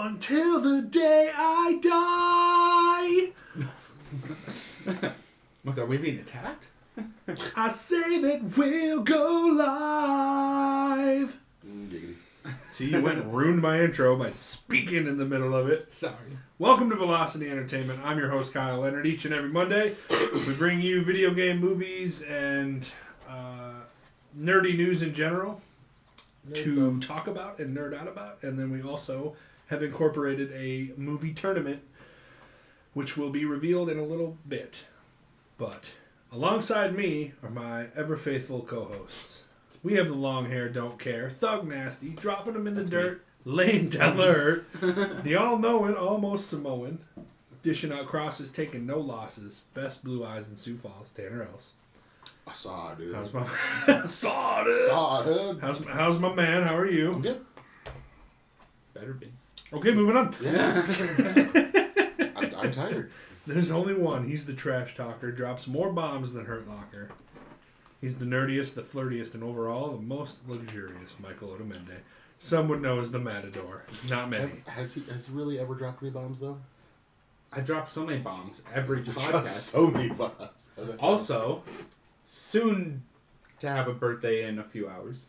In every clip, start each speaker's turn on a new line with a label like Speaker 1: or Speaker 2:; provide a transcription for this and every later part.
Speaker 1: Until the day I die.
Speaker 2: Look, are we being attacked?
Speaker 1: I say that we'll go live.
Speaker 3: Giggity.
Speaker 1: See, you went and ruined my intro by speaking in the middle of it.
Speaker 2: Sorry.
Speaker 1: Welcome to Velocity Entertainment. I'm your host, Kyle Leonard. Each and every Monday, we bring you video game movies and nerdy news in general to talk about and nerd out about. And then we also have incorporated a movie tournament, which will be revealed in a little bit. But alongside me are my ever-faithful co-hosts. We have the long hair, don't care, Thug Nasty, dropping them in the dirt, laying down the hurt, the all-knowing, almost Samoan, dishing out crosses, taking no losses, best blue eyes in Sioux Falls, Tanner Else.
Speaker 3: I saw it, dude.
Speaker 1: How's my saw it?
Speaker 3: Saw it.
Speaker 1: How's my man? How are you?
Speaker 3: I'm good.
Speaker 2: Better be.
Speaker 1: Okay, moving on.
Speaker 3: Yeah. I'm tired.
Speaker 1: There's only one. He's the trash talker. Drops more bombs than Hurt Locker. He's the nerdiest, the flirtiest, and overall the most luxurious. Michael Otamende. Some would know as the Matador. Not many.
Speaker 3: Has he really ever dropped any bombs though?
Speaker 2: I drop so many bombs every
Speaker 3: Dropped
Speaker 2: podcast.
Speaker 3: so many bombs.
Speaker 2: Also, soon to have a birthday in a few hours.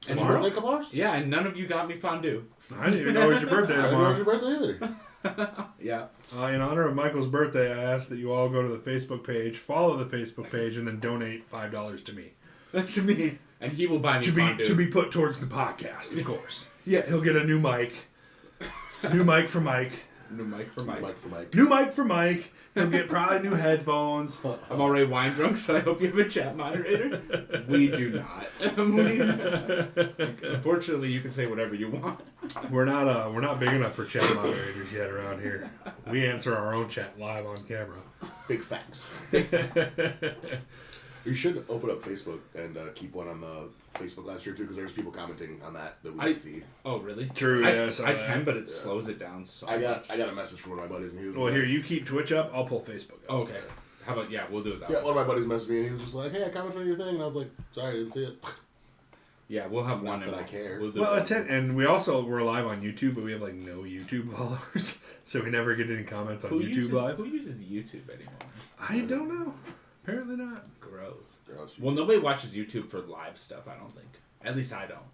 Speaker 3: Did your birthday come ours?
Speaker 2: Yeah, and none of you got me fondue.
Speaker 1: I didn't even know it was your birthday
Speaker 3: I didn't know it was
Speaker 1: tomorrow.
Speaker 3: your birthday either.
Speaker 2: Yeah.
Speaker 1: In honor of Michael's birthday, I ask that you all go to the Facebook page, follow the Facebook page, and then donate $5 to me.
Speaker 2: To me. And he will buy me fondue.
Speaker 1: To be put towards the podcast, of course.
Speaker 2: Yeah.
Speaker 1: He'll get a new mic. New mic for Mike.
Speaker 2: New mic for Mike.
Speaker 1: New mic for Mike. He'll get probably new headphones.
Speaker 2: I'm already wine drunk, so I hope you have a chat moderator. We do not. Unfortunately, you can say whatever you want.
Speaker 1: We're not big enough for chat moderators yet around here. We answer our own chat live on camera.
Speaker 3: Big facts. You should open up Facebook and keep one on the Facebook last year too, because there's people commenting on that we can see.
Speaker 2: Oh, really?
Speaker 1: True.
Speaker 2: I can, but it slows it down so
Speaker 3: I got a message from one of my buddies, and he was
Speaker 1: well,
Speaker 3: like,
Speaker 1: here, you keep Twitch up. I'll pull Facebook up.
Speaker 2: Oh, okay. How about, we'll do it that
Speaker 3: yeah,
Speaker 2: way.
Speaker 3: one of my buddies messaged me, and he was just like, "Hey, I commented on your thing," and I was like, "Sorry, I didn't see it."
Speaker 2: Yeah, we'll have
Speaker 3: Not
Speaker 2: one.
Speaker 3: that I care.
Speaker 2: We'll do
Speaker 1: Well,
Speaker 2: it.
Speaker 1: and we're live on YouTube, but we have no YouTube followers, so we never get any comments on YouTube live.
Speaker 2: Who uses YouTube anymore?
Speaker 1: I don't know. Apparently not.
Speaker 2: Gross.
Speaker 3: Gross.
Speaker 2: Well, nobody watches YouTube for live stuff, I don't think. At least I don't.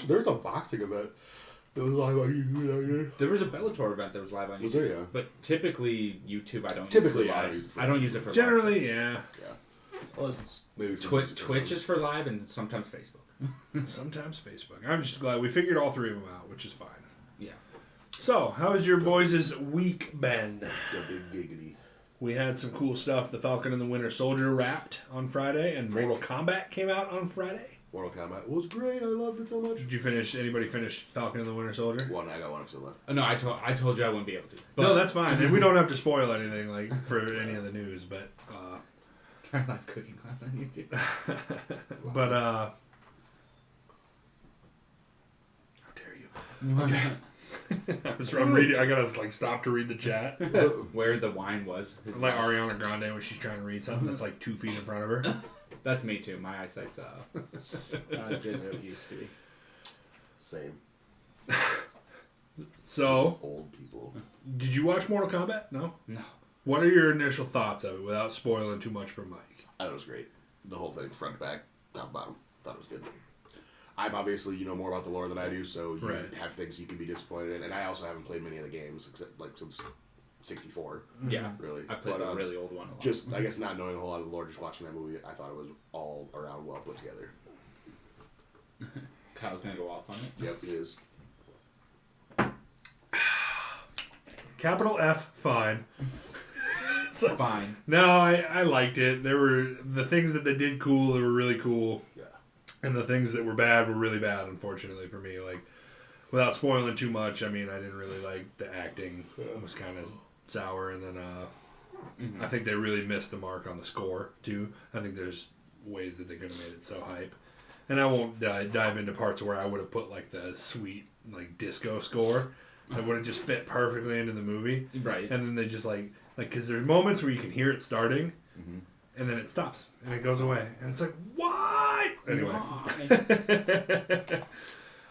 Speaker 3: There's a boxing event that was live on YouTube that year.
Speaker 2: There was a Bellator event that was live on YouTube.
Speaker 3: Was there, yeah?
Speaker 2: But typically, YouTube, I don't
Speaker 3: Typically,
Speaker 2: use for
Speaker 3: I
Speaker 2: live.
Speaker 3: don't use it for
Speaker 2: I don't use it for
Speaker 1: Generally,
Speaker 2: live.
Speaker 1: yeah.
Speaker 3: Well, it's maybe
Speaker 2: Twitch is for live and sometimes Facebook.
Speaker 1: Sometimes Facebook. I'm just glad we figured all three of them out, which is fine.
Speaker 2: Yeah.
Speaker 1: So, how has your boys' week been?
Speaker 3: The big giggity.
Speaker 1: We had some cool stuff. The Falcon and the Winter Soldier wrapped on Friday, and Mortal Kombat came out on Friday.
Speaker 3: Mortal Kombat was great. I loved it so much.
Speaker 1: Did you finish? Anybody finish Falcon and the Winter Soldier?
Speaker 3: I got one episode left.
Speaker 2: No, I told you I wouldn't be able to. But
Speaker 1: No, that's fine, and we don't have to spoil anything for any of the news. But
Speaker 2: live cooking class on YouTube.
Speaker 1: but how dare you? Okay. I'm reading. I gotta stop to read the chat.
Speaker 2: Where the wine was.
Speaker 1: Like Ariana Grande when she's trying to read something that's 2 feet in front of her.
Speaker 2: That's me too. My eyesight's not as good as it used to be.
Speaker 3: Same.
Speaker 1: So,
Speaker 3: Old people.
Speaker 1: did you watch Mortal Kombat? No?
Speaker 2: No.
Speaker 1: What are your initial thoughts of it without spoiling too much for Mike?
Speaker 3: I thought it was great. The whole thing, front to back, top to bottom. Thought it was good. I'm obviously, more about the lore than I do, so you have things you can be disappointed in. And I also haven't played many of the games, except since 64.
Speaker 2: Yeah.
Speaker 3: Really.
Speaker 2: I played the really old one a lot.
Speaker 3: Just, I guess, not knowing a whole lot of the lore, just watching that movie, I thought it was all around well put together.
Speaker 2: Kyle's gonna go off on it.
Speaker 3: Yep, it is.
Speaker 1: Capital F, fine.
Speaker 2: Fine.
Speaker 1: No, I liked it. There were the things that they did cool, they were really cool.
Speaker 3: Yeah.
Speaker 1: And the things that were bad were really bad, unfortunately, for me. Without spoiling too much, I didn't really like the acting. It was kind of sour. And then I think they really missed the mark on the score, too. I think there's ways that they could have made it so hype. And I won't dive into parts where I would have put, the sweet, disco score that would have just fit perfectly into the movie.
Speaker 2: Right.
Speaker 1: And then they just, because there's moments where you can hear it starting, and then it stops, and it goes away. And it's like, why? Anyway.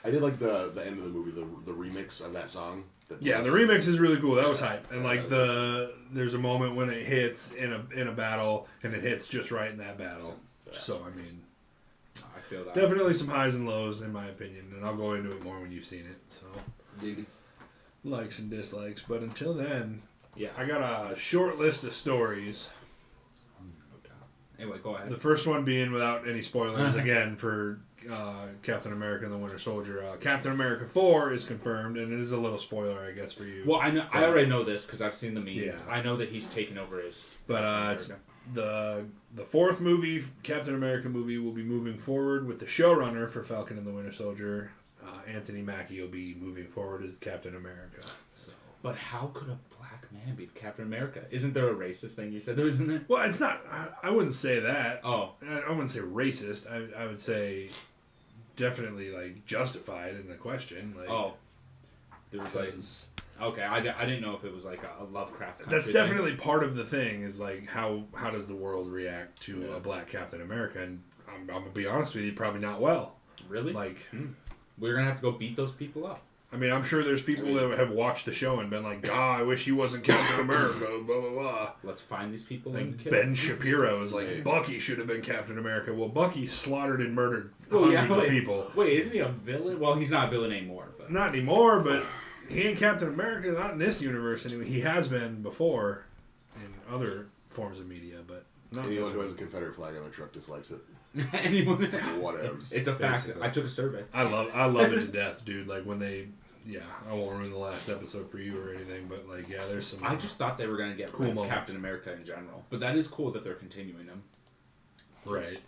Speaker 3: I I did like the end of the movie, the remix of that song.
Speaker 1: Yeah, the remix is really cool. That was hype. And like there's a moment when it hits in a battle, and it hits just right in that battle. So I mean,
Speaker 2: I feel that.
Speaker 1: Definitely some highs and lows in my opinion, and I'll go into it more when you've seen it. So likes and dislikes, but until then,
Speaker 2: yeah,
Speaker 1: I got a short list of stories.
Speaker 2: Anyway, go ahead.
Speaker 1: The first one being, without any spoilers, again for Captain America and the Winter Soldier. Captain America 4 is confirmed, and it is a little spoiler, I guess, for you.
Speaker 2: Well, I know, I already know this because I've seen the memes.
Speaker 1: Yeah.
Speaker 2: I know that he's taken over his.
Speaker 1: But it's the fourth movie, Captain America movie, will be moving forward with the showrunner for Falcon and the Winter Soldier. Anthony Mackie will be moving forward as Captain America. So.
Speaker 2: But how could a black man be Captain America? Isn't there a racist thing you said there was in there?
Speaker 1: Well, it's not. I wouldn't say that.
Speaker 2: Oh.
Speaker 1: I wouldn't say racist. I would say definitely like justified in the question. Like,
Speaker 2: oh. There was like. Okay, I didn't know if it was like a Lovecraft country
Speaker 1: that's definitely thing. Part of the thing is like how does the world react to a black Captain America? And I'm gonna be honest with you, probably not well.
Speaker 2: Really?
Speaker 1: Like,
Speaker 2: we're gonna have to go beat those people up.
Speaker 1: I mean, I'm sure there's people that have watched the show and been like, "God, I wish he wasn't Captain America." Blah blah blah.
Speaker 2: Let's find these people.
Speaker 1: Like
Speaker 2: and kill
Speaker 1: Ben
Speaker 2: them.
Speaker 1: Shapiro is like, Bucky should have been Captain America. Well, Bucky slaughtered and murdered hundreds of people.
Speaker 2: Wait, isn't he a villain? Well, he's not a villain anymore. But.
Speaker 1: Not anymore, but he ain't Captain America. Not in this universe anyway. He has been before in other forms of media, but not.
Speaker 3: Anyone who has a Confederate flag on their truck dislikes it.
Speaker 2: Anyone?
Speaker 3: Whatever.
Speaker 2: It's a fact.
Speaker 1: Basically.
Speaker 2: I took a survey.
Speaker 1: I love it to death, dude. Like when they, I won't ruin the last episode for you or anything, but like, there's some.
Speaker 2: I just thought they were gonna get
Speaker 1: cool
Speaker 2: rid of Captain America in general, but that is cool that they're continuing him.
Speaker 1: Right.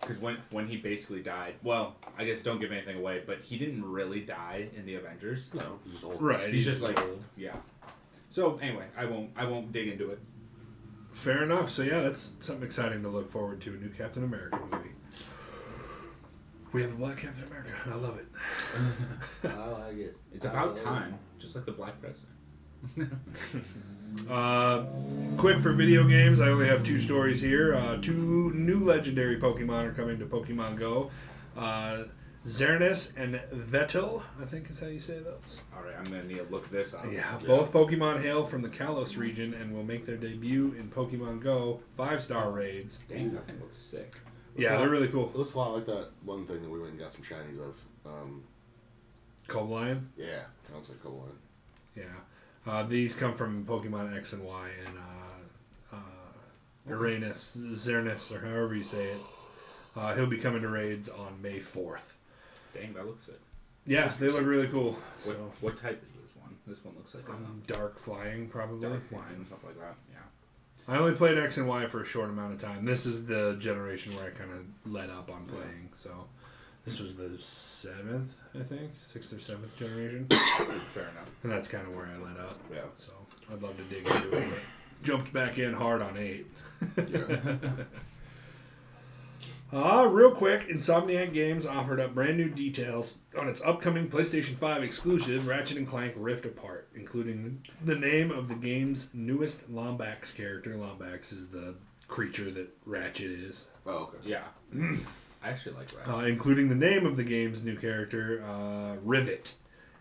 Speaker 2: Because when he basically died, well, I guess don't give anything away, but he didn't really die in the Avengers.
Speaker 3: No, he's just old.
Speaker 1: Right.
Speaker 2: He's just like old. Yeah. So anyway, I won't dig into it.
Speaker 1: Fair enough. So yeah, that's something exciting to look forward to. A new Captain America movie. We have a black Captain America. I love it.
Speaker 3: I like it.
Speaker 2: It's about time, just like the black president.
Speaker 1: Quick for video games, I only have 2 stories here. 2 new legendary Pokemon are coming to Pokemon Go. Xerneas and Vettel, I think is how you say those.
Speaker 2: Alright, I'm going to need to look this up.
Speaker 1: Yeah, both Pokemon hail from the Kalos region and will make their debut in Pokemon Go 5-star raids.
Speaker 2: Dang, that thing looks sick.
Speaker 1: They're really cool.
Speaker 3: It looks a lot like that one thing that we went and got some shinies of.
Speaker 1: Cobalion?
Speaker 3: Yeah, kind of looks like Cobalion.
Speaker 1: Yeah. These come from Pokemon X and Y and Uranus, Xerneas, or however you say it. He'll be coming to raids on May 4th.
Speaker 2: Dang, that looks sick.
Speaker 1: Yeah, they look really cool.
Speaker 2: What type is this one? This one looks like
Speaker 1: dark flying, probably.
Speaker 2: Dark flying, stuff like that. Yeah.
Speaker 1: I only played X and Y for a short amount of time. This is the generation where I kind of let up on playing. So this was the 7th, I think, 6th or 7th generation.
Speaker 2: Fair enough.
Speaker 1: And that's kind of where I let up.
Speaker 3: Yeah.
Speaker 1: So I'd love to dig into it, but jumped back in hard on 8. Real quick, Insomniac Games offered up brand new details on its upcoming PlayStation 5 exclusive Ratchet & Clank Rift Apart, including the name of the game's newest Lombax character. Lombax is the creature that Ratchet is.
Speaker 3: Oh, okay.
Speaker 2: Yeah. I actually like Ratchet.
Speaker 1: Including the name of the game's new character, Rivet,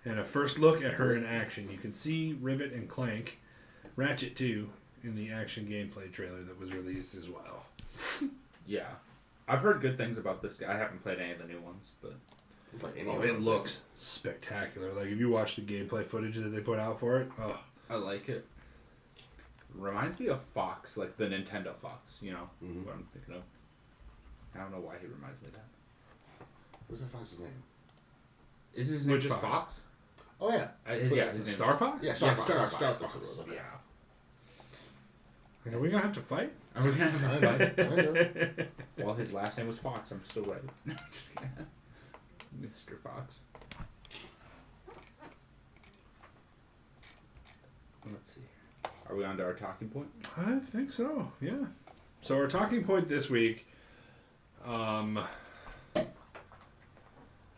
Speaker 1: and a first look at her in action. You can see Rivet and Clank, Ratchet too, in the action gameplay trailer that was released as well.
Speaker 2: Yeah. I've heard good things about this guy. I haven't played any of the new ones, but...
Speaker 1: it looks spectacular. Like, if you watch the gameplay footage that they put out for it,
Speaker 2: I like it. Reminds me of Fox, like the Nintendo Fox, you know, what I'm thinking of. I don't know why he reminds me of that.
Speaker 3: What's that fox's name?
Speaker 2: Isn't his name just Fox?
Speaker 3: Oh, yeah.
Speaker 2: His name
Speaker 1: Star Fox?
Speaker 3: Yeah,
Speaker 2: Star
Speaker 3: Fox.
Speaker 2: Fox. Yeah.
Speaker 1: Are we gonna have to fight?
Speaker 2: Are we gonna have a fight?
Speaker 3: I
Speaker 2: Well, his last name was Fox. I'm still ready. Just kidding. Mr. Fox. Let's see. Are we on to our talking point?
Speaker 1: I think so, yeah. So our talking point this week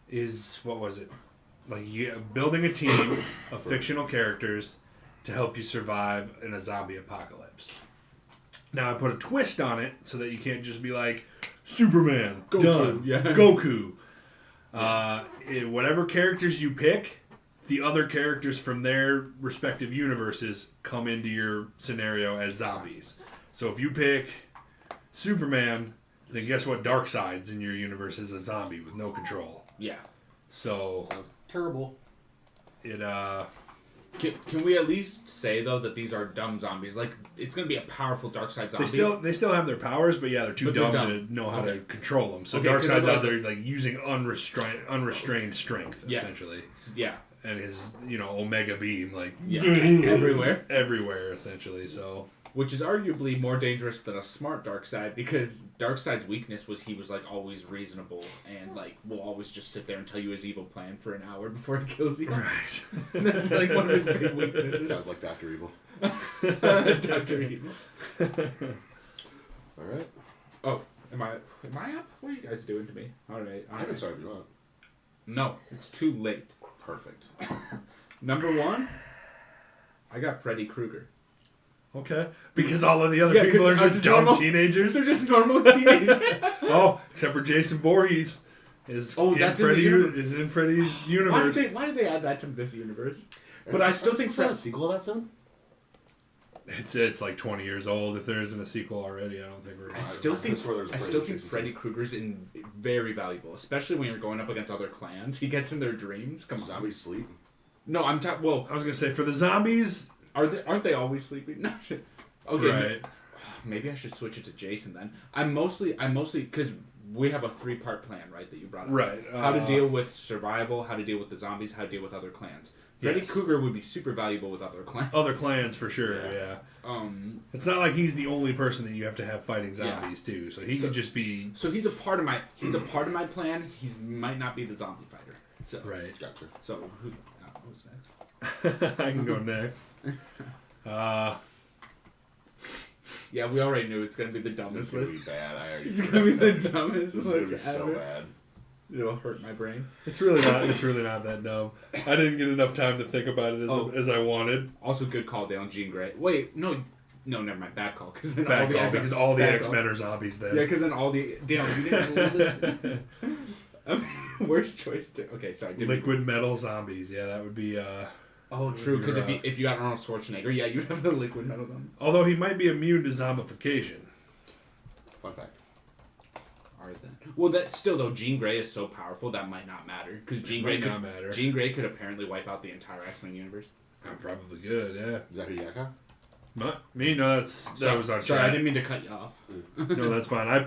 Speaker 1: is, what was it? Like, building a team of fictional characters to help you survive in a zombie apocalypse. Now, I put a twist on it so that you can't just be like, Superman,
Speaker 2: Goku,
Speaker 1: done,
Speaker 2: yeah.
Speaker 1: Goku. whatever characters you pick, the other characters from their respective universes come into your scenario as zombies. So if you pick Superman, then guess what? Darkseid's in your universe is a zombie with no control.
Speaker 2: Yeah.
Speaker 1: So
Speaker 3: Sounds terrible.
Speaker 1: It
Speaker 2: Can we at least say though that these are dumb zombies? Like it's gonna be a powerful Darkseid zombie.
Speaker 1: they still have their powers, but yeah, they're too dumb to know how to control them. So Darkseid's out there like using unrestrained strength essentially.
Speaker 2: Yeah.
Speaker 1: And his Omega beam like everywhere essentially. So
Speaker 2: which is arguably more dangerous than a smart Darkseid because Darkseid's weakness was he was like always reasonable and like will always just sit there and tell you his evil plan for an hour before he kills you.
Speaker 1: Right.
Speaker 2: That's like one of his big weaknesses.
Speaker 3: Sounds like Dr. Evil.
Speaker 2: Dr. Evil.
Speaker 3: All right.
Speaker 2: Oh, am I up? What are you guys doing to me? All right.
Speaker 3: I can start if you want.
Speaker 2: No, it's too late.
Speaker 3: Perfect.
Speaker 2: Number 1, I got Freddy Krueger.
Speaker 1: Okay. Because all of the other people are just dumb teenagers.
Speaker 2: They're just normal teenagers.
Speaker 1: Oh, except for Jason Voorhees is in Freddy's universe.
Speaker 2: Why did they add that to this universe? But I still think
Speaker 3: a sequel to that soon.
Speaker 1: It's like 20 years old. If there isn't a sequel already, I don't think we're.
Speaker 2: I still think Freddy Krueger's very valuable, especially when you're going up against other clans. He gets in their dreams. Come on.
Speaker 3: Zombies sleep.
Speaker 2: No, I'm talking. Well,
Speaker 1: I was gonna say for the zombies.
Speaker 2: Aren't they always sleeping? No. Okay.
Speaker 1: Right.
Speaker 2: Maybe I should switch it to Jason then. I'm mostly because we have a 3-part plan, right? That you brought up.
Speaker 1: Right.
Speaker 2: How to deal with survival, how to deal with the zombies, how to deal with other clans. Freddy Krueger would be super valuable with other clans.
Speaker 1: Other clans for sure. Yeah. It's not like he's the only person that you have to have fighting zombies too. So he could just be.
Speaker 2: So he's a part of my plan. He might not be the zombie fighter. So
Speaker 1: right.
Speaker 2: Gotcha. So who's next?
Speaker 1: I can go next.
Speaker 2: Yeah, we already knew it's gonna be the dumbest list.
Speaker 3: It's gonna be bad.
Speaker 2: It's gonna be the dumbest list.
Speaker 3: It's gonna be so bad.
Speaker 2: It'll hurt my brain.
Speaker 1: It's really not that dumb. I didn't get enough time to think about it as I wanted.
Speaker 2: Also, good call, Dale. Jean Grey. Wait, no, never mind. Bad call.
Speaker 1: Because all the X-Men are zombies then.
Speaker 2: Yeah, because then all the Dale, you didn't listen. Worst choice. Okay, sorry.
Speaker 1: Liquid metal zombies. Yeah, that would be.
Speaker 2: Oh, true. Because if you got Arnold Schwarzenegger, yeah, you'd have the liquid metal zombie.
Speaker 1: Although he might be immune to zombification.
Speaker 3: Fun fact.
Speaker 2: Well, that still though, Jean Grey is so powerful that might not matter because Jean Grey could apparently wipe out the entire X-Men universe.
Speaker 1: Probably good, yeah.
Speaker 3: Is that who you got?
Speaker 1: Me? No, that was on.
Speaker 2: Sorry, I didn't mean to cut you off.
Speaker 1: No, that's fine. I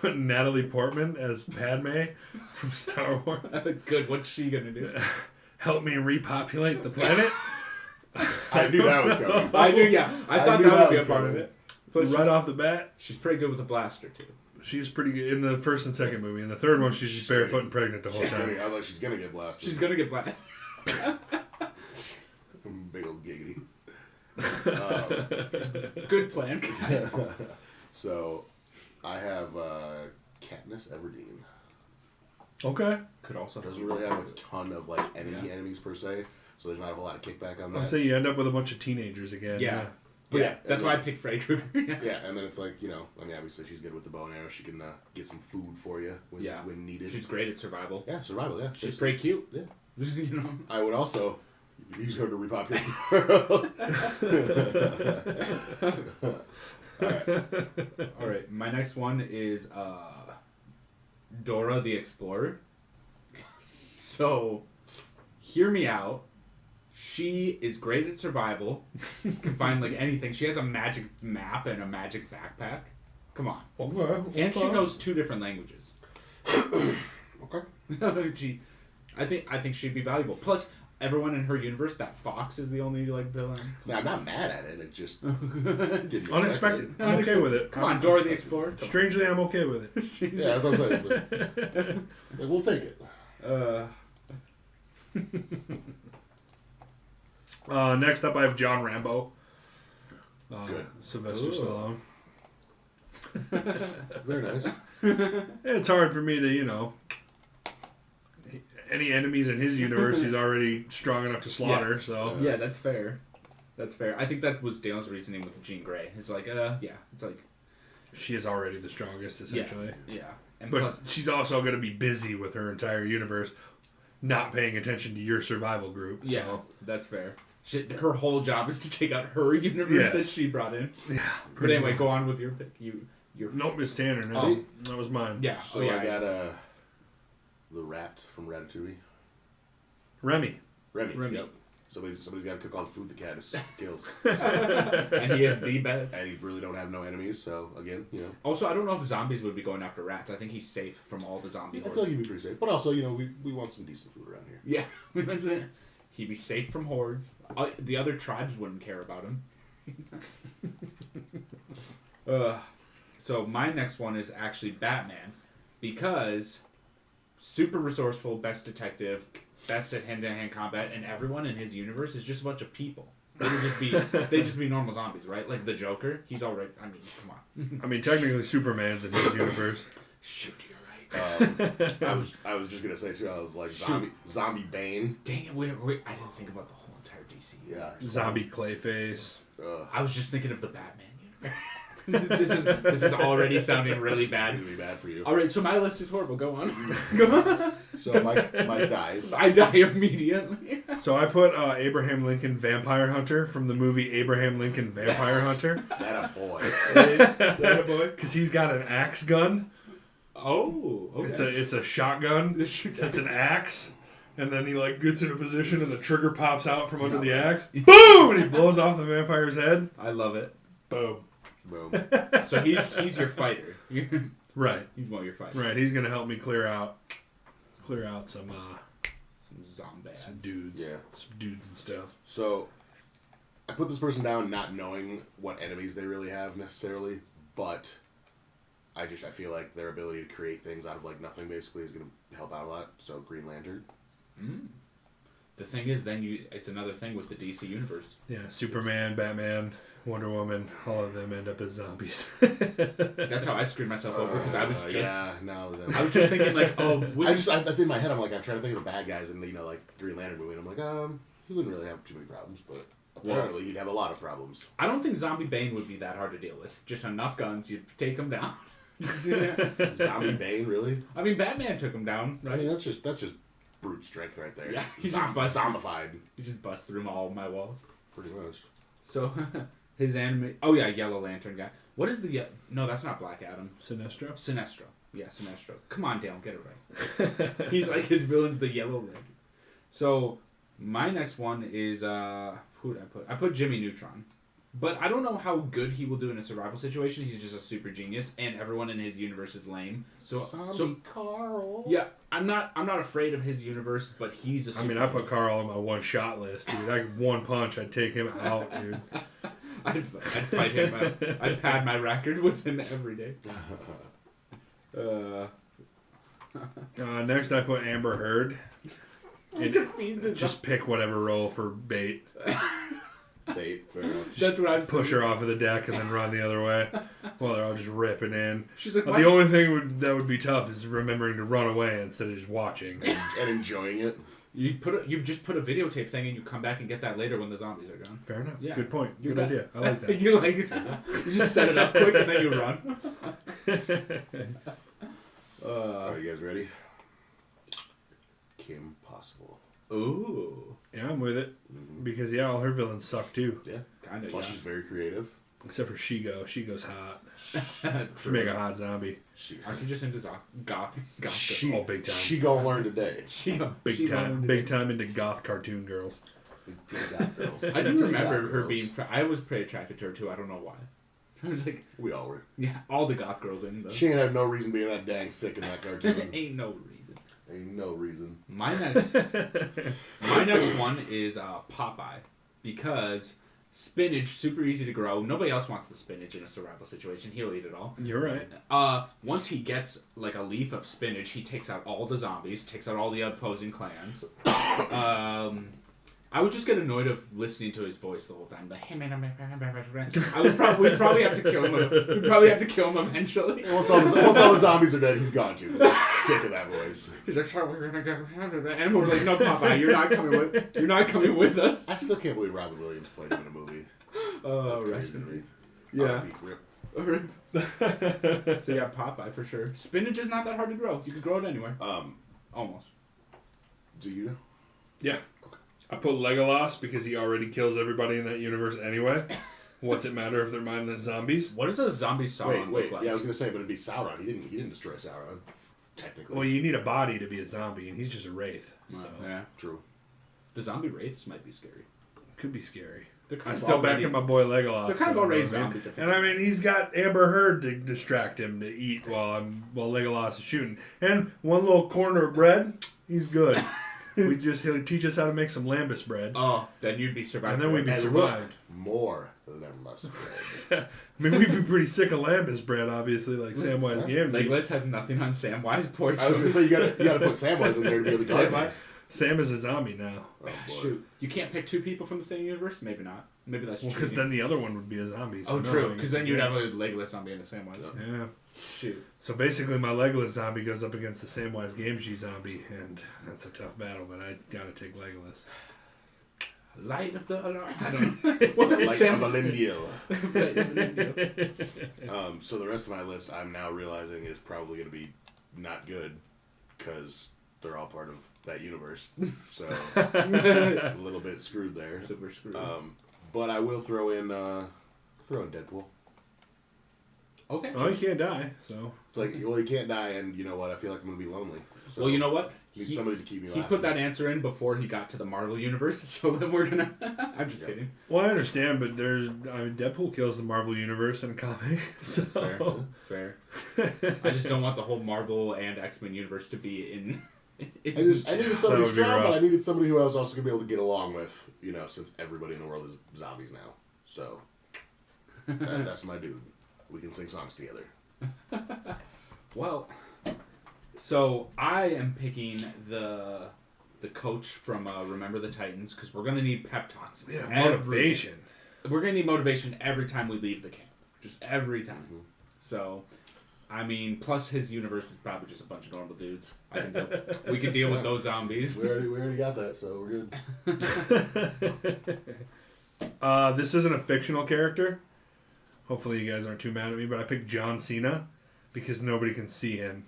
Speaker 1: put Natalie Portman as Padme from Star Wars.
Speaker 2: Good. What's she gonna do?
Speaker 1: Help me repopulate the planet.
Speaker 3: I knew that was coming.
Speaker 2: I knew. Yeah, I thought that would be a part of it.
Speaker 1: But right off the bat,
Speaker 2: she's pretty good with a blaster too.
Speaker 1: She's pretty good in the first and second movie. In the third one, she's just barefoot and pregnant the whole time.
Speaker 3: I was like, she's gonna get blasted.
Speaker 2: She's gonna get blasted.
Speaker 3: Big old giggity.
Speaker 2: Good plan.
Speaker 3: So, I have Katniss Everdeen.
Speaker 1: Okay.
Speaker 2: Could also
Speaker 3: doesn't really have a ton of like enemies per se, so there's not a whole lot of kickback on that.
Speaker 1: I'll say you end up with a bunch of teenagers again.
Speaker 2: Yeah. Yeah, that's why I picked Freddy Krueger.
Speaker 3: Yeah, and then it's like, obviously she's good with the bow and arrow. She can get some food for you when needed.
Speaker 2: She's great at survival.
Speaker 3: Yeah, survival, yeah.
Speaker 2: She's pretty cute.
Speaker 3: Yeah.
Speaker 2: You
Speaker 3: I would also use her to repopulate the world.
Speaker 2: All right, my next one is Dora the Explorer. So, hear me out. She is great at survival. Can find like anything. She has a magic map and a magic backpack. Come on.
Speaker 1: Okay.
Speaker 2: And she knows 2 different languages.
Speaker 3: Okay.
Speaker 2: I think she'd be valuable. Plus, everyone in her universe, that fox is the only villain.
Speaker 3: Yeah, I'm not mad at it. It just
Speaker 1: unexpected. I'm okay with it.
Speaker 2: Come on, Dora the Explorer.
Speaker 1: Strangely, I'm okay with it.
Speaker 3: Yeah, that's what I'm saying. Like, we'll take it.
Speaker 1: Next up, I have John Rambo.
Speaker 3: Good.
Speaker 1: Sylvester Stallone.
Speaker 3: Very nice.
Speaker 1: It's hard for me to, any enemies in his universe, he's already strong enough to slaughter. So
Speaker 2: yeah, that's fair. That's fair. I think that was Dale's reasoning with Jean Grey. It's like, it's like
Speaker 1: she is already the strongest, essentially.
Speaker 2: Yeah.
Speaker 1: But she's also going to be busy with her entire universe, not paying attention to your survival group. So.
Speaker 2: Yeah, that's fair. Her whole job is to take out her universe that she brought in.
Speaker 1: Yeah.
Speaker 2: But anyway, go on with your pick.
Speaker 1: Nope, Miss Tanner. No, that was mine.
Speaker 2: Yeah.
Speaker 3: So I got the rat from Ratatouille.
Speaker 1: Remy.
Speaker 3: Yep. Somebody's got to cook all the food the cat kills.
Speaker 2: And he is the best.
Speaker 3: And he really don't have no enemies, so again,
Speaker 2: Also, I don't know if zombies would be going after rats. I think he's safe from all the zombie
Speaker 3: I
Speaker 2: hordes.
Speaker 3: feel like he'd be pretty safe. But also, we want some decent food around here.
Speaker 2: Yeah, he'd be safe from hordes. The other tribes wouldn't care about him. So my next one is actually Batman, because super resourceful, best detective, best at hand-to-hand combat, and everyone in his universe is just a bunch of people. They'd just be normal zombies, right? Like the Joker, he's already. I mean, come on.
Speaker 1: I mean, technically, Superman's in his universe.
Speaker 2: Shoot, you're right.
Speaker 3: I was just gonna say too. I was like zombie Bane.
Speaker 2: Dang it! Wait, I didn't think about the whole entire DC.
Speaker 3: Yeah.
Speaker 1: Zombie Clayface.
Speaker 2: I was just thinking of the Batman universe. This is already sounding really bad.
Speaker 3: It's gonna be bad for you.
Speaker 2: All right, so my list is horrible. Go on. Go on.
Speaker 3: So Mike dies.
Speaker 2: I die immediately.
Speaker 1: So I put Abraham Lincoln Vampire Hunter from the movie Abraham Lincoln Vampire Hunter.
Speaker 3: That a boy.
Speaker 1: That a boy? Because he's got an axe gun.
Speaker 2: Oh, okay.
Speaker 1: It's a shotgun. It's an axe. And then he gets in a position and the trigger pops out from under the axe. Boom! And he blows off the vampire's head.
Speaker 2: I love it.
Speaker 1: Boom.
Speaker 2: So he's your fighter.
Speaker 1: Right.
Speaker 2: He's one of your fighters.
Speaker 1: Right. He's gonna help me clear out some
Speaker 2: zombies.
Speaker 1: some dudes.
Speaker 3: Yeah.
Speaker 1: Some dudes and stuff.
Speaker 3: So I put this person down not knowing what enemies they really have necessarily, but I feel like their ability to create things out of nothing basically is gonna help out a lot. So Green Lantern.
Speaker 2: The thing is, then it's another thing with the DC universe.
Speaker 1: Yeah, Superman, Batman, Wonder Woman, all of them end up as zombies.
Speaker 2: That's how I screwed myself over, because I was just I was just thinking
Speaker 3: I think in my head I'm trying to think of the bad guys in the Green Lantern movie, and I'm like, he wouldn't really have too many problems, but apparently he'd have a lot of problems.
Speaker 2: I don't think Zombie Bane would be that hard to deal with. Just enough guns, you'd take him down.
Speaker 3: Zombie Bane, really?
Speaker 2: I mean, Batman took him down, right?
Speaker 3: I mean, that's just brute strength right there.
Speaker 2: Yeah,
Speaker 3: he's zombified.
Speaker 2: He just busts through all my walls.
Speaker 3: Pretty much.
Speaker 2: So, his anime... Oh, yeah, Yellow Lantern guy. What is the... No, that's not Black Adam. Sinestro. Yeah, Sinestro. Come on, Dale, get it right. He's his villain's the Yellow Lantern. So, my next one is... who did I put? I put Jimmy Neutron. But I don't know how good he will do in a survival situation. He's just a super genius, and everyone in his universe is lame. So
Speaker 3: Carl.
Speaker 2: Yeah, I'm not afraid of his universe, but he's a super
Speaker 1: I put Carl on my one-shot list, dude. One punch, I'd take him out, dude.
Speaker 2: I'd fight him out. I'd pad my record with him every day.
Speaker 1: Next, I put Amber Heard. Just pick whatever role for bait.
Speaker 3: Bait, fair enough.
Speaker 2: That's what I was
Speaker 1: Push her off of the deck and then run the other way while they're all just ripping in.
Speaker 2: She's like,
Speaker 1: the only thing that would be tough is remembering to run away instead of just watching
Speaker 3: and enjoying it.
Speaker 2: You just put a videotape thing and you come back and get that later when the zombies are gone.
Speaker 1: Fair enough.
Speaker 2: Yeah.
Speaker 1: Good point. Good idea. I like that.
Speaker 2: You just set it up quick and then you run.
Speaker 3: Are you guys ready? Kim Possible.
Speaker 2: Ooh.
Speaker 1: Yeah, I'm with it. Because, all her villains suck, too.
Speaker 3: Yeah.
Speaker 2: Kind of,
Speaker 3: Plus, she's very creative.
Speaker 1: Except for She-Go. She-Go's hot. She make a hot zombie.
Speaker 2: Aren't you just into goth?
Speaker 1: Oh, big time.
Speaker 3: She gonna learn today.
Speaker 1: Big time into goth cartoon girls.
Speaker 3: Big goth girls.
Speaker 2: I do remember her being... I was pretty attracted to her, too. I don't know why. I was like...
Speaker 3: We all were.
Speaker 2: Yeah, all the goth girls in
Speaker 3: She ain't had no reason being that dang thick in that cartoon.
Speaker 2: Ain't no reason.
Speaker 3: Ain't no reason.
Speaker 2: My next one is Popeye, because spinach, super easy to grow. Nobody else wants the spinach in a survival situation. He'll eat it all.
Speaker 1: You're right.
Speaker 2: Once he gets a leaf of spinach, he takes out all the zombies, takes out all the opposing clans. I would just get annoyed of listening to his voice the whole time. We'd probably have to kill him. We'd probably have to kill him eventually.
Speaker 3: Once all the zombies are dead, he's gone too. He's sick of that voice.
Speaker 2: He's like, and we're like, no, Popeye, you're not coming with us.
Speaker 3: I still can't believe Robin Williams played him in a movie.
Speaker 2: Rest in peace. Yeah. So yeah, Popeye for sure. Spinach is not that hard to grow. You can grow it anywhere. Almost.
Speaker 3: Do you know?
Speaker 1: Yeah. Okay. I put Legolas because he already kills everybody in that universe anyway. What's it matter if they're mindless zombies?
Speaker 2: What does a zombie Sauron look like?
Speaker 3: Yeah, I was gonna say, but it'd be Sauron. He didn't destroy Sauron, technically.
Speaker 1: Well, you need a body to be a zombie, and he's just a wraith. So.
Speaker 2: Yeah,
Speaker 3: true.
Speaker 2: The zombie wraiths might be scary.
Speaker 1: Could be scary.
Speaker 2: I
Speaker 1: still back in my boy Legolas.
Speaker 2: They're kind of already zombies.
Speaker 1: And I mean, he's got Amber Heard to distract him to eat while Legolas is shooting. And one little corner of bread, he's good. He'll teach us how to make some lambus bread.
Speaker 2: Oh, then you'd be survived.
Speaker 1: And then we'd be survived.
Speaker 3: More lambus bread.
Speaker 1: I mean, we'd be pretty sick of lambus bread, obviously, like Samwise Gamgee.
Speaker 2: Legolas has nothing on Samwise. Poor
Speaker 3: I was gonna say you gotta put Samwise in there to be able to guard me.
Speaker 1: Sam is a zombie now.
Speaker 3: Oh,
Speaker 2: shoot. You can't pick two people from the same universe? Maybe not. Maybe that's true.
Speaker 1: Well, because then the other one would be a zombie. So
Speaker 2: true. Because then you'd have a Legolas zombie and a Samwise.
Speaker 1: Yeah.
Speaker 2: Shoot.
Speaker 1: So basically, my Legolas zombie goes up against the Samwise Gamgee zombie, and that's a tough battle, but I gotta take Legolas.
Speaker 2: Light of the alarm.
Speaker 3: Light of Valindio. So the rest of my list, I'm now realizing is probably going to be not good, because they're all part of that universe. So a little bit screwed there.
Speaker 2: Super screwed.
Speaker 3: But I will throw in Deadpool.
Speaker 2: Okay.
Speaker 1: Oh, he can't die, so.
Speaker 3: It's like, well, he can't die, and you know what? I feel like I'm going to be lonely. So
Speaker 2: well, you know what?
Speaker 3: Need somebody to keep me laughing.
Speaker 2: He put that answer in before he got to the Marvel universe, so then we're gonna. I'm just kidding.
Speaker 1: Well, I understand, but Deadpool kills the Marvel universe in a comic. So.
Speaker 2: Fair. I just don't want the whole Marvel and X-Men universe to be in.
Speaker 3: I needed somebody strong, but I needed somebody who I was also gonna be able to get along with. You know, since everybody in the world is zombies now, so that's my dude. We can sing songs together.
Speaker 2: Well. So I am picking the coach from Remember the Titans because we're gonna need pep talks.
Speaker 1: Yeah, motivation.
Speaker 2: We're gonna need motivation every time we leave the camp, just every time. Mm-hmm. So, I mean, plus his universe is probably just a bunch of normal dudes. We can deal with those zombies.
Speaker 3: We already got that, so we're
Speaker 1: good. This isn't a fictional character. Hopefully, you guys aren't too mad at me, but I picked John Cena because nobody can see him.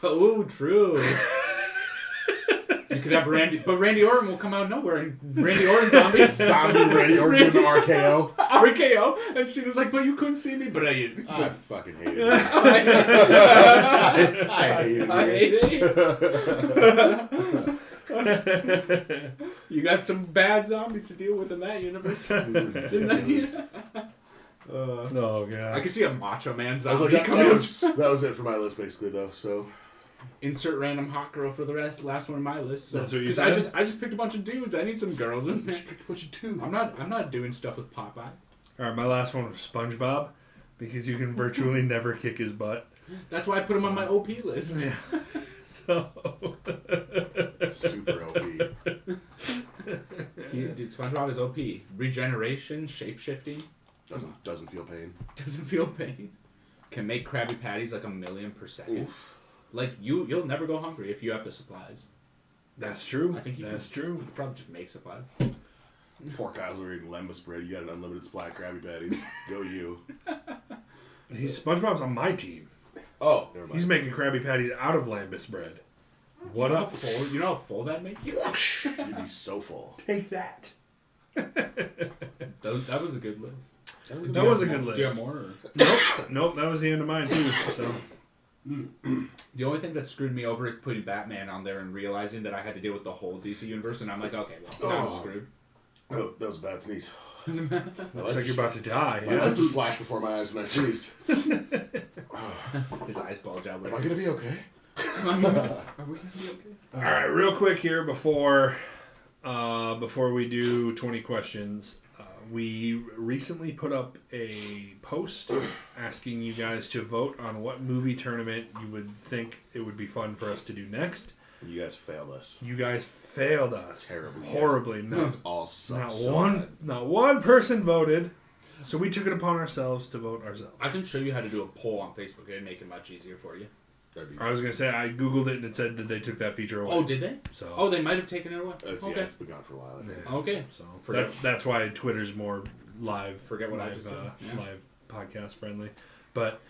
Speaker 2: Oh, true. You could have Randy, but Randy Orton will come out of nowhere, and Randy Orton zombie
Speaker 3: Randy Orton doing RKO.
Speaker 2: RKO, and she was like, "But you couldn't see me." But
Speaker 3: I fucking hate it.
Speaker 2: I hate it. You got some bad zombies to deal with in that universe.
Speaker 1: Oh god!
Speaker 2: I could see a Macho Man zombie
Speaker 3: like,
Speaker 2: coming out.
Speaker 3: That was it for my list, basically, though. So,
Speaker 2: insert random hot girl for the last one on my list. So.
Speaker 1: That's what you said.
Speaker 2: I just picked a bunch of dudes. I need some girls in there.
Speaker 3: Picked a bunch of dudes.
Speaker 2: I'm not doing stuff with Popeye.
Speaker 1: All right, my last one was SpongeBob because you can virtually never kick his butt.
Speaker 2: That's why I put him on my OP list.
Speaker 1: Yeah. So
Speaker 3: super OP.
Speaker 2: Dude, SpongeBob is OP. Regeneration, shape-shifting.
Speaker 3: Doesn't feel pain.
Speaker 2: Doesn't feel pain. Can make Krabby Patties like 1,000,000%.
Speaker 3: Oof.
Speaker 2: Like you'll never go hungry if you have the supplies.
Speaker 1: That's true.
Speaker 2: I think
Speaker 1: that's true.
Speaker 2: You could probably just make supplies.
Speaker 3: Poor Kyle's eating lembas bread. You got an unlimited supply of Krabby Patties. Go you.
Speaker 1: SpongeBob's on my team.
Speaker 3: Oh, never mind.
Speaker 1: He's making Krabby Patties out of lambus bread. What up?
Speaker 2: You know how full that make you?
Speaker 3: You'd be so full.
Speaker 1: Take that.
Speaker 2: That was a good list.
Speaker 1: That was a good list.
Speaker 2: Do you have more? Or?
Speaker 1: Nope. That was the end of mine too. So.
Speaker 2: The only thing that screwed me over is putting Batman on there and realizing that I had to deal with the whole DC universe, and I'm like, okay, well, I'm screwed.
Speaker 3: Oh, that was a bad sneeze.
Speaker 1: Looks like you're about to die.
Speaker 3: My life just flashed before my eyes when I sneezed.
Speaker 2: His eyes bulge out.
Speaker 3: Am I gonna be okay?
Speaker 2: Are we gonna be okay?
Speaker 1: All right, real quick here before we do 20 questions. We recently put up a post asking you guys to vote on what movie tournament you would think it would be fun for us to do next.
Speaker 3: You guys failed us.
Speaker 1: You guys failed us.
Speaker 3: Terribly.
Speaker 1: Horribly. No.
Speaker 3: All sucks.
Speaker 1: Not one person voted. So we took it upon ourselves to vote ourselves.
Speaker 2: I can show you how to do a poll on Facebook. It'd make it much easier for you.
Speaker 1: I was going to say, I Googled it and it said that they took that feature away.
Speaker 2: Oh, did they?
Speaker 1: So.
Speaker 2: They might have taken it away.
Speaker 3: Okay. Yeah, it's been gone for a while.
Speaker 1: Yeah.
Speaker 2: Okay.
Speaker 1: So that's why Twitter's more live.
Speaker 2: Forget what I just said.
Speaker 1: Live podcast friendly. But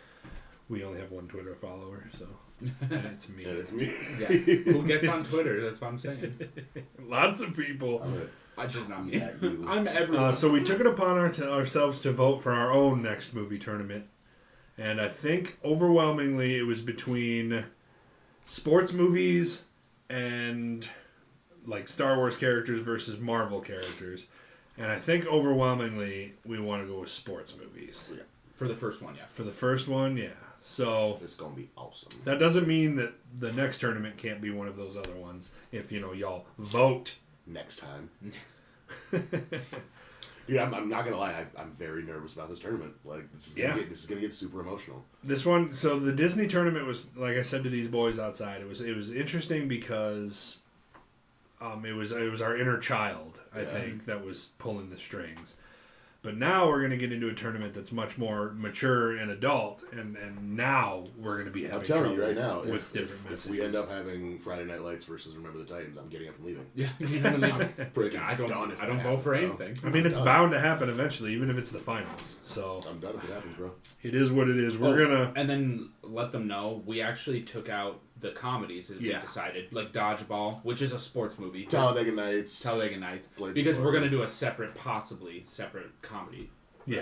Speaker 1: we only have one Twitter follower, so and it's me.
Speaker 3: And it's me.
Speaker 2: Yeah. Who gets on Twitter? That's what I'm saying.
Speaker 1: Lots of people.
Speaker 2: I just not me.
Speaker 3: Yeah, you.
Speaker 2: I'm everyone.
Speaker 1: So we took it upon ourselves to vote for our own next movie tournament. And I think overwhelmingly it was between sports movies and like Star Wars characters versus Marvel characters. And I think overwhelmingly we want to go with sports movies.
Speaker 3: Yeah.
Speaker 2: For the first one, yeah.
Speaker 1: For the first one, yeah. So
Speaker 3: It's gonna be awesome.
Speaker 1: that doesn't mean that the next tournament can't be one of those other ones. If y'all vote
Speaker 3: Next time.
Speaker 2: Yes.
Speaker 3: Dude, I'm not gonna lie. I'm very nervous about this tournament. Like this is gonna get super emotional.
Speaker 1: This one, so the Disney tournament was, like I said to these boys outside, it was interesting because it was our inner child, I think, that was pulling the strings. But now we're going to get into a tournament that's much more mature and adult, and now we're going to be having
Speaker 3: I'm telling
Speaker 1: trouble
Speaker 3: you right now,
Speaker 1: with different
Speaker 3: if
Speaker 1: messages.
Speaker 3: we end up having Friday Night Lights versus Remember the Titans, I'm getting up and leaving.
Speaker 2: Yeah.
Speaker 3: Freaking
Speaker 2: I don't
Speaker 3: done if
Speaker 2: I
Speaker 3: that
Speaker 2: don't vote
Speaker 3: happens,
Speaker 2: for
Speaker 3: bro.
Speaker 2: anything.
Speaker 1: I mean, it's
Speaker 3: done.
Speaker 1: bound to happen eventually, even if it's the finals. So
Speaker 3: I'm done if it happens, bro.
Speaker 1: it is what it is. We're gonna
Speaker 2: And then let them know we actually took out the comedies as we decided, like Dodgeball, which is a sports movie.
Speaker 3: Talladega Nights.
Speaker 2: Talladega Nights.
Speaker 3: Blades
Speaker 2: Because
Speaker 3: of
Speaker 2: we're
Speaker 3: Glory.
Speaker 2: going to do a possibly separate comedy.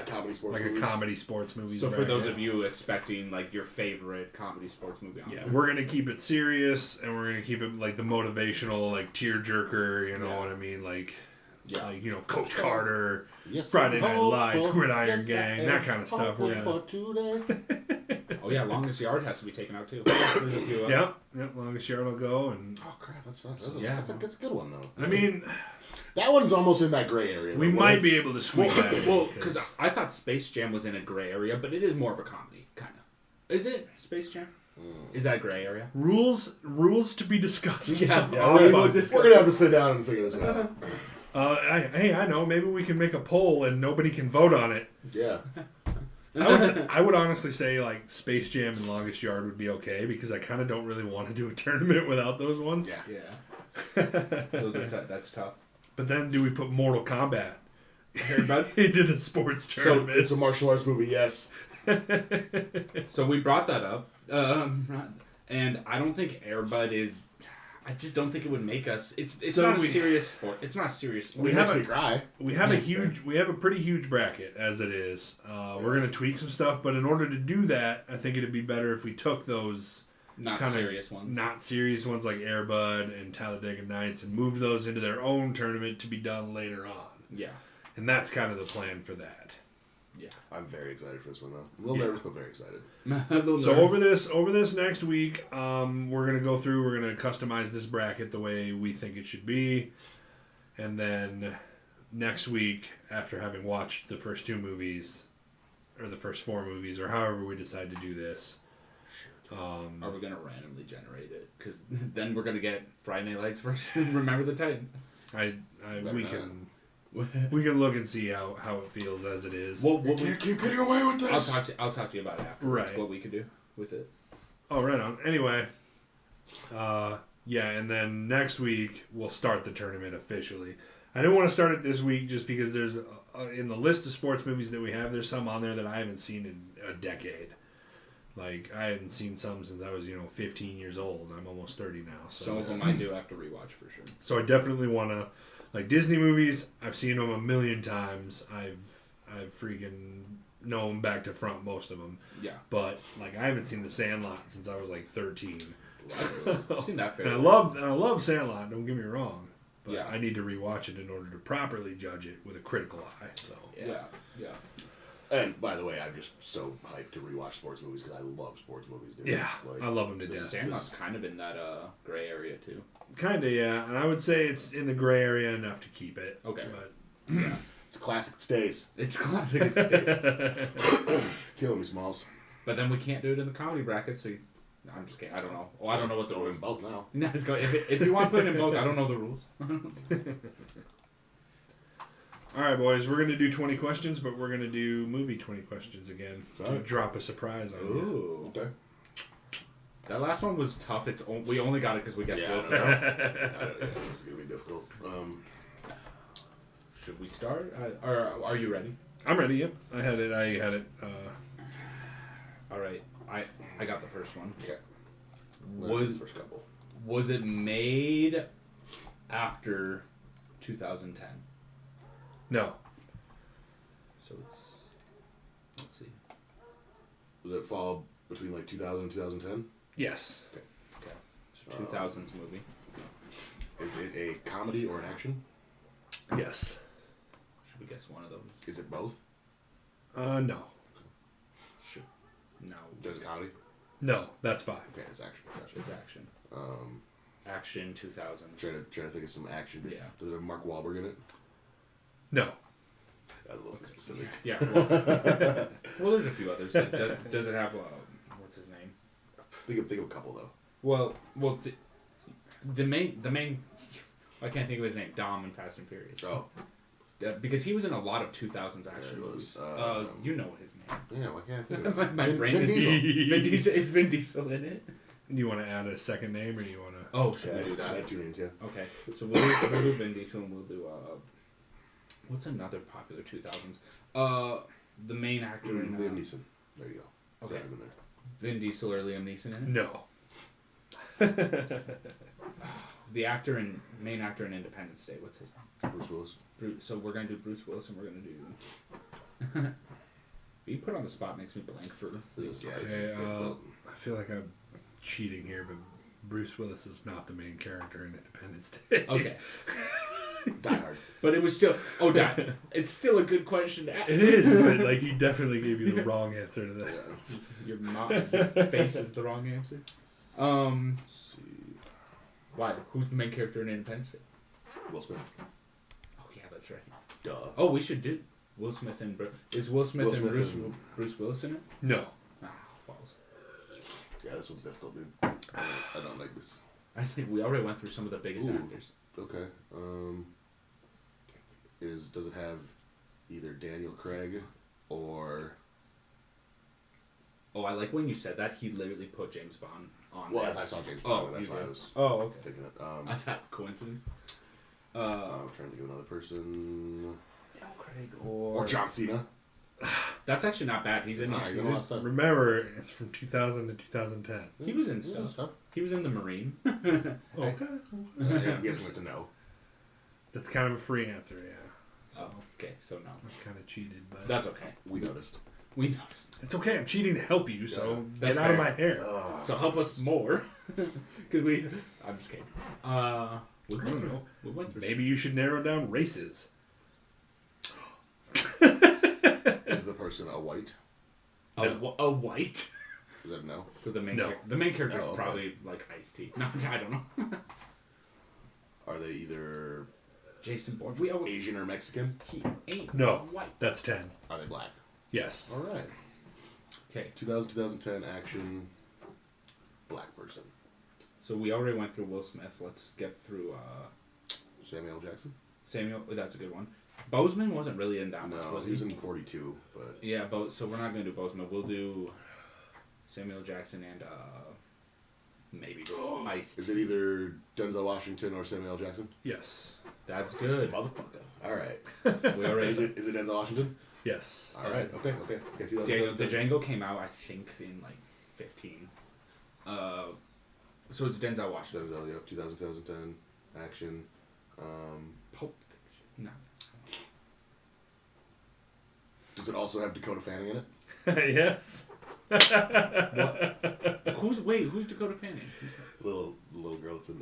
Speaker 3: Comedy sports
Speaker 1: like
Speaker 3: movies.
Speaker 1: a comedy sports movie.
Speaker 2: So for those of you expecting like your favorite comedy sports movie,
Speaker 1: yeah, we're gonna keep it serious, and we're gonna keep it like the motivational, like tearjerker. You know what I mean? Like, like Coach Carter, Friday Night Lights, Gridiron Gang, that kind of stuff. We're gonna.
Speaker 2: Oh yeah, Longest Yard has to be taken out too. There's a few.
Speaker 1: Yep, Longest Yard will go, and
Speaker 3: Oh crap, that's a good one though.
Speaker 1: I mean,
Speaker 3: that one's almost in that gray area.
Speaker 1: we
Speaker 3: though.
Speaker 1: might be able to squeeze that in.
Speaker 2: Well, because I thought Space Jam was in a gray area, but it is more of a comedy, kind of. Is it Space Jam? Is that a gray area?
Speaker 1: rules to be discussed.
Speaker 2: Yeah,
Speaker 3: we're gonna have to sit down and figure this out.
Speaker 1: I know. Maybe we can make a poll and nobody can vote on it.
Speaker 3: Yeah.
Speaker 1: I would honestly say like Space Jam and Longest Yard would be okay because I kind of don't really want to do a tournament without those ones.
Speaker 2: Yeah. Those are that's tough.
Speaker 1: But then do we put Mortal Kombat
Speaker 2: Airbud?
Speaker 1: into the sports tournament?
Speaker 3: It's a martial arts movie, yes.
Speaker 2: So we brought that up, and I don't think Airbud is. I just don't think it would make us. It's
Speaker 1: So
Speaker 2: not a serious sport. It's not a serious sport.
Speaker 3: We
Speaker 1: have
Speaker 3: makes
Speaker 1: a-
Speaker 3: me cry.
Speaker 1: We have a pretty huge bracket as it is. We're gonna tweak some stuff, but in order to do that, I think it'd be better if we took those
Speaker 2: not
Speaker 1: kinda
Speaker 2: serious ones.
Speaker 1: not serious ones like Airbud and Talladega Nights and moved those into their own tournament to be done later on.
Speaker 2: Yeah.
Speaker 1: And that's kind of the plan for that.
Speaker 2: Yeah.
Speaker 3: I'm very excited for this one though. A little nervous, but very excited.
Speaker 1: So over this next week, we're gonna go through. We're gonna customize this bracket the way we think it should be, and then next week, after having watched the first two movies, or the first four movies, or however we decide to do this,
Speaker 2: are we gonna randomly generate it? Because then we're gonna get Friday Night Lights versus Remember the Titans.
Speaker 1: We can look and see how it feels as it is.
Speaker 2: Well,
Speaker 3: You can't keep getting away with this.
Speaker 2: I'll talk to you about it afterwards.
Speaker 1: Right.
Speaker 2: What we could do with it.
Speaker 1: Oh, right on. Anyway, and then next week we'll start the tournament officially. I didn't want to start it this week just because there's in the list of sports movies that we have, there's some on there that I haven't seen in a decade. Like I hadn't seen some since I was 15 years old. I'm almost 30 now. So
Speaker 2: Some of them I do have to rewatch for sure.
Speaker 1: So I definitely want to, like Disney movies. I've seen them a million times. I've freaking know them back to front, most of them.
Speaker 2: Yeah.
Speaker 1: But like I haven't seen The Sandlot since I was like 13.
Speaker 2: I've seen that.
Speaker 1: And I love Sandlot. Don't get me wrong. But
Speaker 2: Yeah.
Speaker 1: I need to rewatch it in order to properly judge it with a critical eye. So
Speaker 2: Yeah.
Speaker 3: And by the way, I'm just so hyped to rewatch sports movies because I love sports movies, dude.
Speaker 1: yeah,
Speaker 3: Like,
Speaker 1: I love them to
Speaker 2: The
Speaker 1: death.
Speaker 2: Sandlot's kind of in that gray area too.
Speaker 1: Kind of, yeah. And I would say it's in the gray area enough to keep it.
Speaker 2: Okay.
Speaker 1: But
Speaker 2: Yeah.
Speaker 3: it's classic. It stays.
Speaker 2: It's classic. It's different.
Speaker 3: Killing me, Smalls.
Speaker 2: But then we can't do it in the comedy bracket, so I'm just kidding. I don't know. Oh, I don't know what the
Speaker 3: Throw
Speaker 2: rules
Speaker 3: in both now.
Speaker 2: No, just go. If you want to put it in both, I don't know the rules.
Speaker 1: All right, boys. We're gonna do 20 questions, but we're gonna do movie 20 questions again to
Speaker 3: Alright.
Speaker 1: drop a surprise on you.
Speaker 2: Ooh.
Speaker 3: Okay.
Speaker 2: That last one was tough. We only got it because we guessed
Speaker 3: Yeah,
Speaker 2: both.
Speaker 3: I don't know. This is gonna be difficult.
Speaker 2: Should we start? Or are you ready?
Speaker 1: I'm ready. Yep. I had it.
Speaker 2: All right, I got the first one.
Speaker 3: Okay.
Speaker 2: Was
Speaker 3: first couple.
Speaker 2: Was it made after 2010?
Speaker 1: No.
Speaker 2: So it's, let's see.
Speaker 3: Does it fall between like 2000 and 2010?
Speaker 1: Yes.
Speaker 3: Okay.
Speaker 2: It's a 2000s movie.
Speaker 3: Is it a comedy or an action?
Speaker 1: Yes.
Speaker 2: Should we guess one of those?
Speaker 3: Is it both?
Speaker 1: No.
Speaker 2: Should no.
Speaker 3: There's a comedy?
Speaker 1: No, that's 5.
Speaker 3: Okay, it's action. Gotcha.
Speaker 2: It's action. Action 2000.
Speaker 3: Trying to think of some action.
Speaker 2: Yeah.
Speaker 3: Does it have Mark Wahlberg in it? No. That's a little too specific.
Speaker 2: Yeah. Well, there's a few others. Does it have what's his name?
Speaker 3: Think of a couple though.
Speaker 2: Well, the main. I can't think of his name. Dom in Fast and Furious.
Speaker 3: Oh.
Speaker 2: Because he was in a lot of 2000s action movies. You know his name.
Speaker 3: Yeah, why can't I think of it?
Speaker 2: My brain
Speaker 3: Vin
Speaker 2: is Diesel. Is Vin Diesel in it?
Speaker 1: Do you want to add a second name, or do you want to?
Speaker 2: Oh, should we do
Speaker 3: I
Speaker 2: that?
Speaker 3: had 2 names, yeah.
Speaker 2: Okay, so we'll do Vin Diesel, and we'll do what's another popular 2000s? The main actor in
Speaker 3: Liam Neeson. There you go.
Speaker 2: Okay.
Speaker 3: Got him in there.
Speaker 2: Vin Diesel or Liam Neeson in it?
Speaker 1: No.
Speaker 2: The main actor in Independence Day. What's his name?
Speaker 3: Bruce Willis.
Speaker 2: So we're gonna do Bruce Willis, and we're gonna do. Being put on the spot makes me blank for.
Speaker 3: This is
Speaker 1: Okay, I feel like I'm cheating here, but Bruce Willis is not the main character in Independence Day.
Speaker 2: Okay.
Speaker 3: Die Hard.
Speaker 2: But it was still. Oh, die. It's still a good question to ask.
Speaker 1: It is, but like he definitely gave you the wrong answer to that.
Speaker 2: Your face is the wrong answer.
Speaker 3: Let's see.
Speaker 2: Why? Who's the main character in Independence Day?
Speaker 3: Will Smith.
Speaker 2: Oh yeah, that's right.
Speaker 3: Duh.
Speaker 2: Oh, we should do Will Smith and is Will Smith
Speaker 3: Will
Speaker 2: and
Speaker 3: Smith
Speaker 2: Bruce Willis in it?
Speaker 1: No.
Speaker 2: Ah, balls.
Speaker 3: Yeah, this one's difficult, dude. I don't like this.
Speaker 2: I think we already went through some of the biggest
Speaker 3: Ooh.
Speaker 2: actors.
Speaker 3: Okay. Does it have either Daniel Craig or?
Speaker 2: Oh, I like when you said that. He literally put James Bond on.
Speaker 3: Well,
Speaker 2: there.
Speaker 3: I saw James Bond.
Speaker 2: Oh,
Speaker 3: That's
Speaker 2: you
Speaker 3: why I
Speaker 2: did.
Speaker 3: was
Speaker 2: Oh, okay.
Speaker 3: thinking it.
Speaker 2: I thought coincidence.
Speaker 3: I'm trying to think of another person.
Speaker 2: Daniel Craig or
Speaker 3: Or John Cena.
Speaker 2: That's actually not bad. He's in.
Speaker 3: Nah,
Speaker 2: He's
Speaker 3: you
Speaker 2: in-
Speaker 3: know what stuff.
Speaker 1: Remember, it's from 2000 to 2010.
Speaker 2: he was in
Speaker 3: Yeah,
Speaker 2: stuff. He was in the Marine.
Speaker 1: Okay.
Speaker 3: Yeah, I'm guessing it's a no.
Speaker 1: That's kind of a free answer, yeah. So
Speaker 2: Oh, okay. So no,
Speaker 1: I kind of cheated, but
Speaker 2: that's okay.
Speaker 3: We noticed.
Speaker 2: We noticed.
Speaker 1: it's okay. I'm cheating to help you, so
Speaker 2: That's
Speaker 1: get out of
Speaker 2: fair.
Speaker 1: my hair.
Speaker 2: So help us more, because we. I'm just kidding. We
Speaker 1: I
Speaker 2: went
Speaker 1: don't
Speaker 2: through.
Speaker 1: know.
Speaker 2: We went through.
Speaker 1: Maybe you should narrow down races.
Speaker 3: Is the person a white?
Speaker 2: A white.
Speaker 3: Is that no?
Speaker 2: So the main
Speaker 1: No.
Speaker 2: the main character is
Speaker 3: Oh, okay.
Speaker 2: probably like Ice-T. No, I don't know.
Speaker 3: Are they either
Speaker 2: Jason Bourne. We always,
Speaker 3: Asian or Mexican?
Speaker 2: he ain't
Speaker 1: No.
Speaker 2: white.
Speaker 1: That's 10.
Speaker 3: Are they black?
Speaker 1: Yes.
Speaker 3: All right.
Speaker 2: Okay,
Speaker 3: 2010 action. Black person.
Speaker 2: so we already went through Will Smith. Let's get through
Speaker 3: Samuel L. Jackson?
Speaker 2: Samuel. That's a good one. Bozeman wasn't really in that much,
Speaker 3: No,
Speaker 2: was
Speaker 3: he was in 42, but
Speaker 2: Yeah, so we're not gonna do Bozeman. We'll do Samuel Jackson and maybe just Ice.
Speaker 3: is it either Denzel Washington or Samuel L. Jackson?
Speaker 1: Yes.
Speaker 2: That's good.
Speaker 3: Motherfucker. All right.
Speaker 2: We already.
Speaker 3: Is it Denzel Washington?
Speaker 1: Yes.
Speaker 3: All right. Okay. 2010.
Speaker 2: The Django came out, I think, in like 15. So it's Denzel Washington.
Speaker 3: Denzel, yep. 2010 action.
Speaker 2: Pulp Fiction. No.
Speaker 3: Does it also have Dakota Fanning in it?
Speaker 1: Yes.
Speaker 2: Who's Dakota Fanning? Who's that?
Speaker 3: The little girl that's in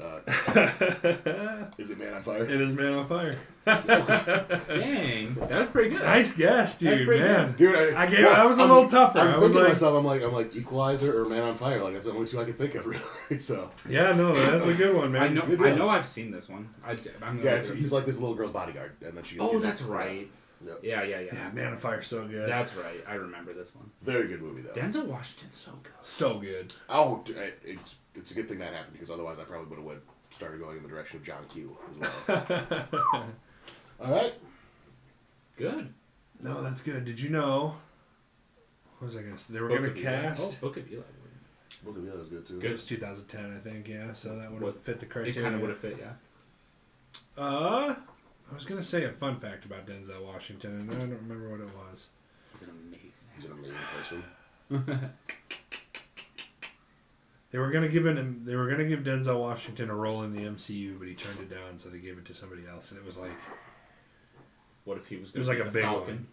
Speaker 3: Is it Man on Fire?
Speaker 1: It is Man on Fire.
Speaker 2: Dang, that was pretty good.
Speaker 1: Nice guess,
Speaker 2: That's
Speaker 1: dude.
Speaker 2: pretty
Speaker 1: Man.
Speaker 3: Dude,
Speaker 1: I was a little tougher.
Speaker 3: I'm
Speaker 1: I was
Speaker 3: thinking to
Speaker 1: like,
Speaker 3: myself, I'm like Equalizer or Man on Fire. Like that's the only two I could think of, really. So
Speaker 1: yeah, no, that's a good one, man.
Speaker 2: I know.
Speaker 3: Good deal.
Speaker 2: I know. I've seen this one. I'm gonna
Speaker 3: yeah,
Speaker 2: look it up.
Speaker 3: he's like this little girl's bodyguard, and then she. Gets
Speaker 2: Oh,
Speaker 3: kidnapped.
Speaker 2: that's right.
Speaker 3: Yep.
Speaker 2: Yeah.
Speaker 1: Yeah, Man on Fire's so good.
Speaker 2: That's right. I remember this one.
Speaker 3: Very good movie though.
Speaker 2: Denzel Washington's so good.
Speaker 1: So good.
Speaker 3: Oh, it's a good thing that happened because otherwise I probably would have started going in the direction of John Q as well. All right.
Speaker 2: Good.
Speaker 1: No, that's good. Did you know? What was I gonna say? They were
Speaker 2: Book
Speaker 1: gonna
Speaker 2: of Eli.
Speaker 1: cast.
Speaker 2: Oh, Book of Eli.
Speaker 3: Book of Eli was good too.
Speaker 1: It was 2010, I think. Yeah, so that would have fit the
Speaker 2: It
Speaker 1: criteria.
Speaker 2: kind of would have fit, yeah.
Speaker 1: I was gonna say a fun fact about Denzel Washington, and I don't remember what it was.
Speaker 2: He's an amazing
Speaker 3: He's
Speaker 2: actor.
Speaker 3: an amazing person.
Speaker 1: They were gonna give Denzel Washington a role in the MCU, but he turned it down, so they gave it to somebody else, and it was like.
Speaker 2: What if he was?
Speaker 1: It was like a big Falcon?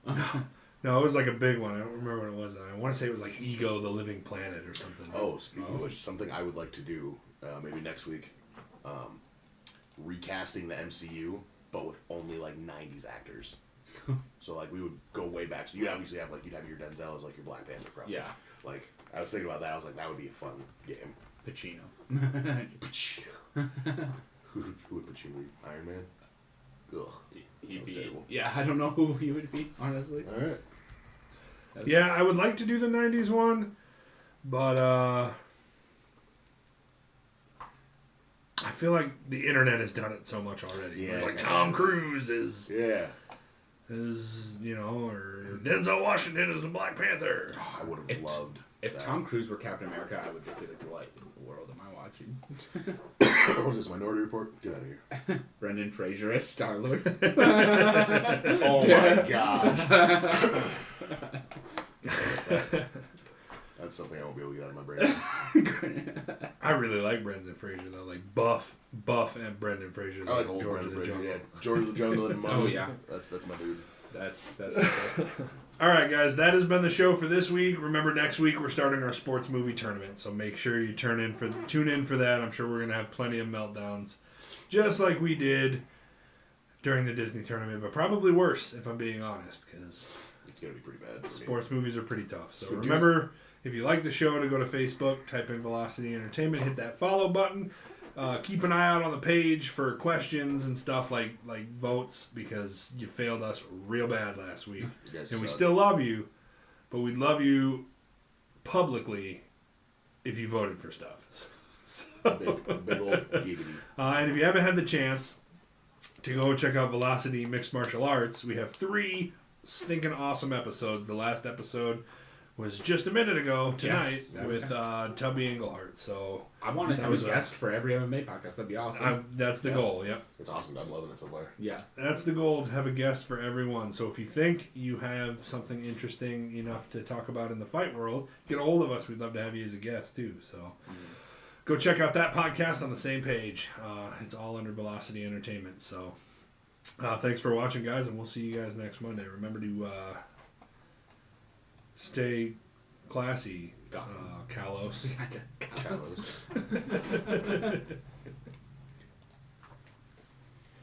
Speaker 1: One. No, it was like a big one. I don't remember what it was. I want to say it was like Ego, the Living Planet, or something.
Speaker 3: Oh, speaking of which, something I would like to do, maybe next week, recasting the MCU, but with only like '90s actors. So like we would go way back. So you'd obviously have you'd have your Denzel as like your Black Panther, probably.
Speaker 2: Yeah.
Speaker 3: Like I was thinking about that. I was like, that would be a fun game.
Speaker 2: Pacino.
Speaker 3: Who would Pacino be? Iron Man. Ugh.
Speaker 2: He'd be. Terrible. Yeah, I don't know who he would be, honestly.
Speaker 3: All right.
Speaker 1: Yeah, I would like to do the '90s one, but I feel like the internet has done it so much already. Yeah, like Tom Cruise is or Denzel Washington is the Black Panther.
Speaker 3: Oh, I would have loved.
Speaker 2: If Tom Cruise were Captain America, I would just be like, what in the world am I watching?
Speaker 3: What was this, Minority Report? Get out of here.
Speaker 2: Brendan Fraser as Star-Lord.
Speaker 3: Oh my gosh. That's something I won't be able to get out of my brain.
Speaker 1: I really like Brendan Fraser though, like Buff and Brendan Fraser.
Speaker 3: I like old Brendan Fraser. Yeah, George of the Jungle and Mummy.
Speaker 2: Oh yeah,
Speaker 3: that's my dude.
Speaker 2: That's
Speaker 1: All right, guys, that has been the show for this week. Remember, next week we're starting our sports movie tournament, so make sure you tune in for that. I'm sure we're gonna have plenty of meltdowns, just like we did during the Disney tournament, but probably worse if I'm being honest, because
Speaker 3: it's gonna be pretty bad.
Speaker 1: Sports movies are pretty tough. So remember, if you like the show, to go to Facebook, type in Velocity Entertainment, hit that follow button. Keep an eye out on the page for questions and stuff like votes, because you failed us real bad last week. And we still love you, but we'd love you publicly if you voted for stuff. So,
Speaker 3: big old giggity.
Speaker 1: And if you haven't had the chance to go check out Velocity Mixed Martial Arts, we have 3 stinking awesome episodes. The last episode was just a minute ago tonight with Tubby Englehart. So
Speaker 2: I want to have a guest for every MMA podcast. That'd be awesome.
Speaker 1: That's the goal. Yep.
Speaker 3: It's awesome. I'm loving it so far.
Speaker 2: Yeah.
Speaker 1: That's the goal, to have a guest for everyone. So if you think you have something interesting enough to talk about in the fight world, get a hold of us. We'd love to have you as a guest too. So go check out that podcast on the same page. It's all under Velocity Entertainment. So thanks for watching, guys, and we'll see you guys next Monday. Remember to stay classy, Kalos.
Speaker 3: Kalos.